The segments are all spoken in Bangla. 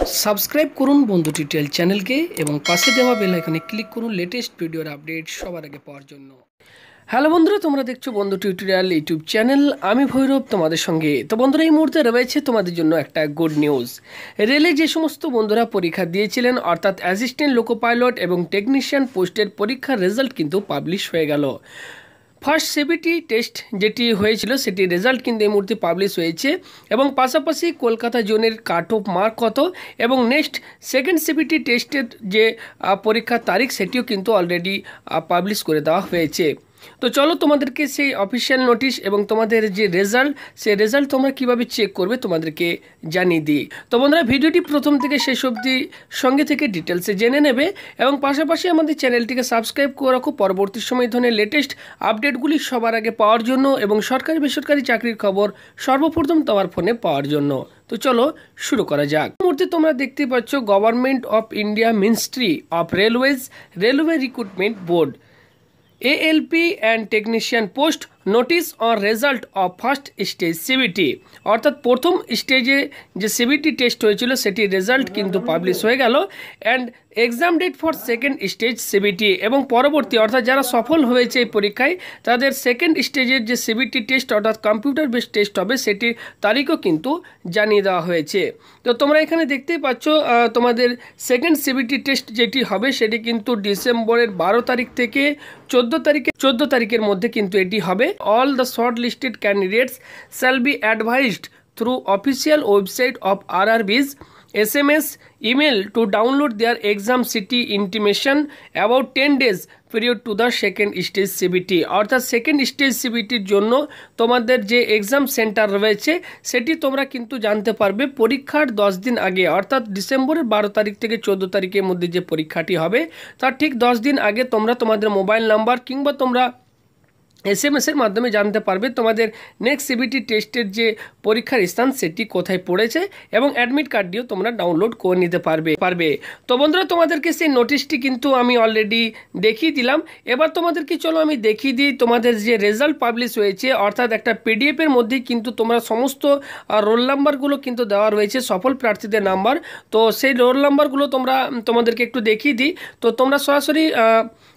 সাবস্ক্রাইব করুন বন্ধু টিউটোরিয়াল চ্যানেলকে এবং পাশে দেওয়া বেল আইকনে ক্লিক করুন লেটেস্ট ভিডিওর আপডেট সবার আগে পাওয়ার জন্য। হ্যালো বন্ধুরা, তোমরা দেখছো বন্ধু টিউটোরিয়াল ইউটিউব চ্যানেল। আমি ভৈরব তোমাদের সঙ্গে। তো বন্ধুরা, এই মুহূর্তে রয়েছে তোমাদের জন্য একটা গুড নিউজ। রেলে যে সমস্ত বন্ধুরা পরীক্ষা দিয়েছিলেন, অর্থাৎ অ্যাসিস্ট্যান্ট লোকো পাইলট এবং টেকনিশিয়ান পোস্টের পরীক্ষার রেজাল্ট কিন্তু পাবলিশ হয়ে গেল। ফার্স্ট সিবিটি টেস্ট যেটি হয়েছিল সেটির রেজাল্ট কিন্তু এই মুহূর্তে পাবলিশ হয়েছে এবং পাশাপাশি কলকাতা জোনের কাট অফ মার্ক কত এবং নেক্সট সেকেন্ড সিবিটি টেস্টের যে পরীক্ষার তারিখ সেটিও কিন্তু অলরেডি পাবলিশ করে দেওয়া হয়েছে। তো চলো তোমাদেরকে সেই অফিসিয়াল নোটিশ এবং তোমাদের যে রেজাল্ট, সেই রেজাল্ট তোমরা কীভাবে চেক করবে তোমাদেরকে জানিয়ে দিই। তো বন্ধুরা, ভিডিওটি প্রথম থেকে শেষ অবধি সঙ্গে থেকে ডিটেলসে জেনে নেবে এবং পাশাপাশি আমাদের চ্যানেলটিকে সাবস্ক্রাইব করে রাখো পরবর্তী সময় ধরনের লেটেস্ট আপডেটগুলি সবার আগে পাওয়ার জন্য এবং সরকারি বেসরকারি চাকরির খবর সর্বপ্রথম তোমার ফোনে পাওয়ার জন্য। তো চলো শুরু করা যাক। এই মুহূর্তে তোমরা দেখতে পাচ্ছ government of India ministry of railways railway recruitment board ALP and technician post notice on result of first stage CBT অর্থাৎ প্রথম স্টেজে যে সিবিটি টেস্ট হয়েছিল সেটির রেজাল্ট কিন্তু পাবলিশ হয়ে গেল and exam date for second stage CBT এবং পরবর্তী অর্থাৎ যারা সফল হয়েছে এই পরীক্ষায় তাদের সেকেন্ড স্টেজের যে সিবিটি টেস্ট অর্থাৎ কম্পিউটার বেসড টেস্ট হবে সেটির তারিখও কিন্তু জানিয়ে দেওয়া হয়েছে। তো তোমরা এখানে দেখতেই পাচ্ছ তোমাদের সেকেন্ড সিবিটি টেস্ট যেটি হবে সেটি কিন্তু ডিসেম্বরের 12 তারিখ থেকে 14 তারিখের মধ্যে কিন্তু এটি হবে। All the shortlisted candidates shall be advised through official website of RRB's SMS email to download their exam city intimation about 10 days period to the second stage CBT অর্থাৎ সেকেন্ড স্টেজ সিবিটির জন্য তোমাদের যে এক্সাম সেন্টার রয়েছে সেটি তোমরা কিন্তু জানতে পারবে পরীক্ষার 10 দিন আগে, অর্থাৎ ডিসেম্বরের 12 তারিখ থেকে 14 তারিখের মধ্যে যে পরীক্ষাটি হবে তার ঠিক 10 দিন আগে তোমরা তোমাদের মোবাইল নাম্বার কিংবা তোমরা SMS-এর মাধ্যমে জানতে পারবে তোমাদের নেক্সট সিবিটি টেস্টের যে পরীক্ষার স্থান সেটি কোথায় পড়েছে এবং অ্যাডমিট কার্ডটিও তোমরা ডাউনলোড করে নিতে পারবে। তো বন্ধুরা, তোমাদেরকে সেই নোটিশটি কিন্তু আমি অলরেডি দেখিয়ে দিলাম। এবার তোমাদেরকে চলো আমি দেখিয়ে দিই তোমাদের যে রেজাল্ট পাবলিশ হয়েছে, অর্থাৎ একটা পিডিএফের মধ্যেই কিন্তু তোমরা সমস্ত রোল নাম্বারগুলো কিন্তু দেওয়া রয়েছে, সফল প্রার্থীদের নাম্বার। তো সেই রোল নাম্বারগুলো তোমাদেরকে একটু দেখিয়ে দিই। তো তোমরা সরাসরি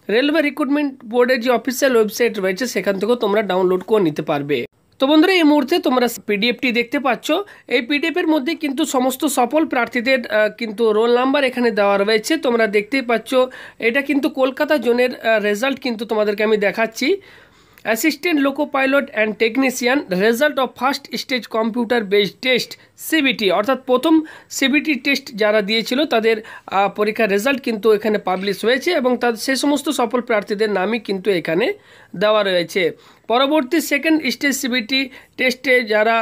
রেলওয়ে রিক্রুটমেন্ট বোর্ডের যে অফিসিয়াল ওয়েবসাইট রয়েছে সেখান থেকেও তোমরা ডাউনলোড করে নিতে পারবে। তো বন্ধুরা, এই মুহূর্তে তোমরা পিডিএফটি দেখতে পাচ্ছ। এই পিডিএফের মধ্যে কিন্তু সমস্ত সফল প্রার্থীদের কিন্তু রোল নাম্বার এখানে দেওয়া রয়েছে। তোমরা দেখতেই পাচ্ছ এটা কিন্তু কলকাতা জোনের রেজাল্ট কিন্তু তোমাদেরকে আমি দেখাচ্ছি। Assistant loco pilot and technician result of first stage computer based test CBT অর্থাৎ প্রথম সিবিটি টেস্ট যারা দিয়েছিল তাদের পরীক্ষার রেজাল্ট কিন্তু এখানে পাবলিশ হয়েছে এবং তাদের সে সমস্ত সফল প্রার্থীদের নামই কিন্তু এখানে দেওয়া রয়েছে। পরবর্তী সেকেন্ড স্টেজ সিবিটি টেস্টে যারা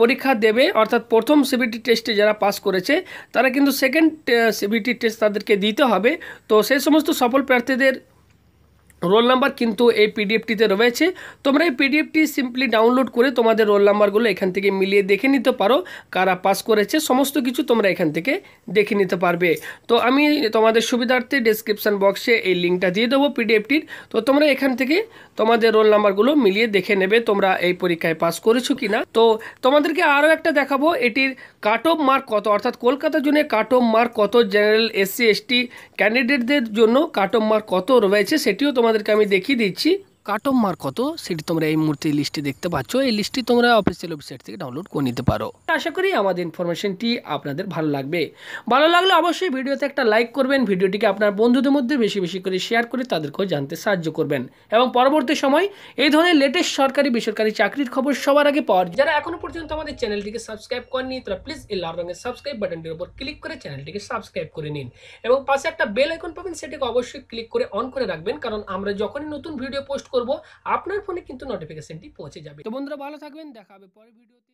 পরীক্ষা দেবে, অর্থাৎ প্রথম সিবিটি টেস্টে যারা পাস করেছে তারা কিন্তু সেকেন্ড সিবিটি টেস্ট তাদেরকে দিতে হবে। তো সেই সমস্ত সফল প্রার্থীদের রোল নাম্বার কিন্তু এই পিডিএফটিতে রয়েছে। তোমরা এই পিডিএফটি সিম্পলি ডাউনলোড করে তোমাদের রোল নাম্বারগুলো এখান থেকে মিলিয়ে দেখে নিতে পারো, কারা পাস করেছে সমস্ত কিছু তোমরা এখান থেকে দেখে নিতে পারবে। তো আমি তোমাদের সুবিধার্থে ডেসক্রিপশান বক্সে এই লিঙ্কটা দিয়ে দেবো পিডিএফটির। তো তোমরা এখান থেকে তোমাদের রোল নাম্বারগুলো মিলিয়ে দেখে নেবে তোমরা এই পরীক্ষায় পাস করেছো কিনা। তো তোমাদেরকে আরও একটা দেখাবো এটির কাট অফ মার্ক কত, অর্থাৎ কলকাতা জোনে কাট অফ মার্ক কত, জেনারেল SC ST ক্যান্ডিডেটদের জন্য কাট অফ মার্ক কত রয়েছে সেটিও তোমাদেরকে আমি দেখিয়ে দিচ্ছি। কাট অফ মার্ক কত সেটি তোমরা এই মুহূর্তে লিস্টে দেখতে পাচ্ছ। এই লিস্টটি তোমরা অফিসিয়াল ওয়েবসাইট থেকে ডাউনলোড করে নিতে পারো। আশা করি আমাদের ইনফরমেশনটি আপনাদের ভালো লাগবে। ভালো লাগলে অবশ্যই ভিডিওতে একটা লাইক করবেন, ভিডিওটিকে আপনার বন্ধুদের মধ্যে বেশি বেশি করে শেয়ার করে তাদেরকেও জানতে সাহায্য করবেন এবং পরবর্তী সময় এই ধরনের লেটেস্ট সরকারি বেসরকারি চাকরির খবর সবার আগে পাওয়ার যারা এখনো পর্যন্ত আমাদের চ্যানেলটিকে সাবস্ক্রাইব করেননি তারা প্লিজ এই লাল রঙের সাবস্ক্রাইব বাটনটির উপর ক্লিক করে চ্যানেলটিকে সাবস্ক্রাইব করে নিন এবং পাশে একটা বেল আইকন পাবেন, সেটাকে অবশ্যই ক্লিক করে অন করে রাখবেন, কারণ আমরা যখনই নতুন ভিডিও পোস্ট করব আপনার ফোনে কিন্তু নোটিফিকেশনটি পৌঁছে যাবে। তো বন্ধুরা, ভালো থাকবেন, দেখা হবে পরের ভিডিওতে।